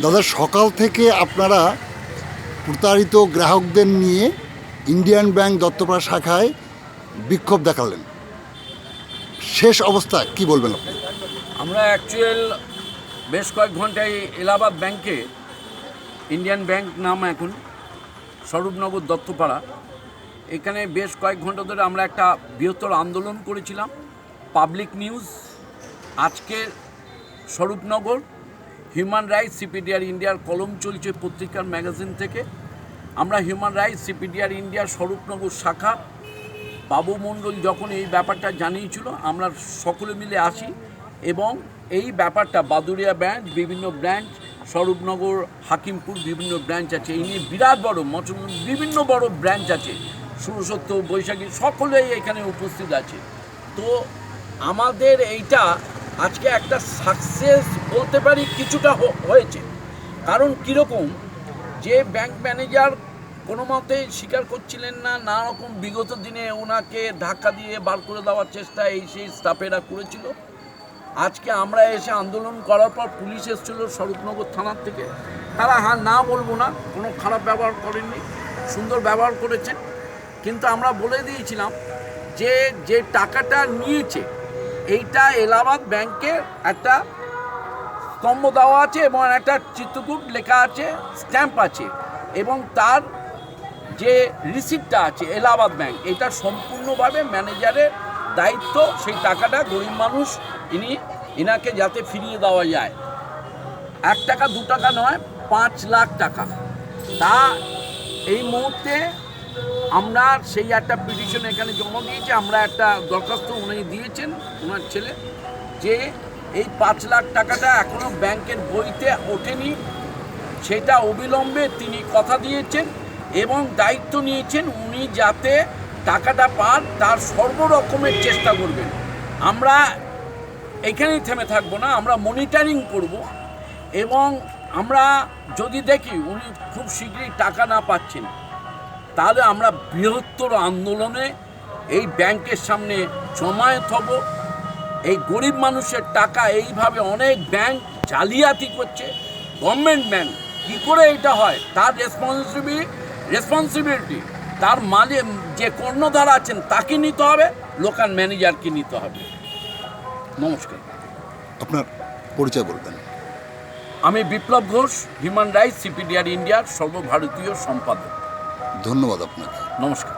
দাদা, সকাল থেকে আপনারা প্রতারিত গ্রাহকদের নিয়ে ইন্ডিয়ান ব্যাংক দত্তপাড়া শাখায় বিক্ষোভ দেখালেন, শেষ অবস্থা কি বলবেন আপনি? আমরা অ্যাকচুয়াল বেশ কয়েক ঘন্টায় এলাহাবাদ ব্যাংকে, ইন্ডিয়ান ব্যাংক নাম এখন, স্বরূপনগর দত্তপাড়া, এখানে বেশ কয়েক ঘন্টা ধরে আমরা একটা বৃহত্তর আন্দোলন করেছিলাম। পাবলিক নিউজ, আজকে স্বরূপনগর, হিউম্যান রাইটস, সিপিডিআর ইন্ডিয়ার কলম চলছে পত্রিকার ম্যাগাজিন থেকে। আমরা হিউম্যান রাইটস, সিপিডিআর ইন্ডিয়ার স্বরূপনগর শাখা, বাবু মণ্ডল যখন এই ব্যাপারটা জানিয়েছিল, আমরা সকলে মিলে আসি এবং এই ব্যাপারটা বাদুড়িয়া ব্রাঞ্চ, বিভিন্ন ব্রাঞ্চ, স্বরূপনগর, হাকিমপুর বিভিন্ন ব্রাঞ্চ আছে, এই নিয়ে বিরাট বড় বিভিন্ন বড় ব্রাঞ্চ আছে, ষোড়শত্ব, বৈশাখী, সকলেই এখানে উপস্থিত আছে। তো আমাদের এইটা আজকে একটা সাকসেস বলতে পারি, কিছুটা হয়েছে। কারণ কীরকম, যে ব্যাংক ম্যানেজার কোনো মতে স্বীকার করছিলেন না, নানা রকম বিগত দিনে ওনাকে ধাক্কা দিয়ে বার করে দেওয়ার চেষ্টা এই সেই স্টাফেরা করেছিল। আজকে আমরা এসে আন্দোলন করার পর পুলিশ এসেছিল স্বরূপনগর থানার থেকে। তারা না বলবো না, কোনো খারাপ ব্যবহার করেননি, সুন্দর ব্যবহার করেছেন। কিন্তু আমরা বলে দিয়েছিলাম যে যে টাকাটা নিয়েছে এইটা এলাহাবাদ ব্যাংকে একটা স্তম্ভ দেওয়া আছে এবং একটা চিত্রকূট লেখা আছে, স্ট্যাম্প আছে, এবং তার যে রিসিপ্টটা আছে এলাহাবাদ ব্যাংক, এটা সম্পূর্ণভাবে ম্যানেজারের দায়িত্ব। সেই টাকাটা গরিব মানুষ ইনাকে যাতে ফিরিয়ে দেওয়া যায়। 1 টাকা 2 টাকা নয়, 5 লাখ টাকা। তা এই মুহূর্তে আমরা সেই একটা পিটিশন এখানে জমা দিয়েছি, আমরা একটা দরখাস্ত উনি দিয়েছেন ওনার ছেলে, যে এই 5 লাখ টাকাটা এখনও ব্যাংকের বইতে ওঠেনি, সেটা অবিলম্বে তিনি কথা দিয়েছেন এবং দায়িত্ব নিয়েছেন উনি যাতে টাকাটা পান তার সর্বরকমের চেষ্টা করবেন। আমরা এখানেই থেমে থাকবো না, আমরা মনিটরিং করব এবং আমরা যদি দেখি উনি খুব শীঘ্রই টাকা না পাচ্ছেন, তাহলে আমরা বৃহত্তর আন্দোলনে এই ব্যাংকের সামনে জমায়েত হব। এই গরিব মানুষের টাকা এইভাবে অনেক ব্যাংক জালিয়াতি করছে, গভর্নমেন্ট ব্যাংক, কী করে এটা হয় তার রেসপন্সিবিলিটি তার যে কর্ণধার আছেন তাকে নিতে হবে, লোকাল ম্যানেজারকে নিতে হবে। নমস্কার। আপনার পরিচয় বলবেন? আমি বিপ্লব ঘোষ, হিউম্যান রাইটস, সিপিডিআর ইন্ডিয়ার সর্বভারতীয় সম্পাদক। ধন্যবাদ আপনাকে। নমস্কার।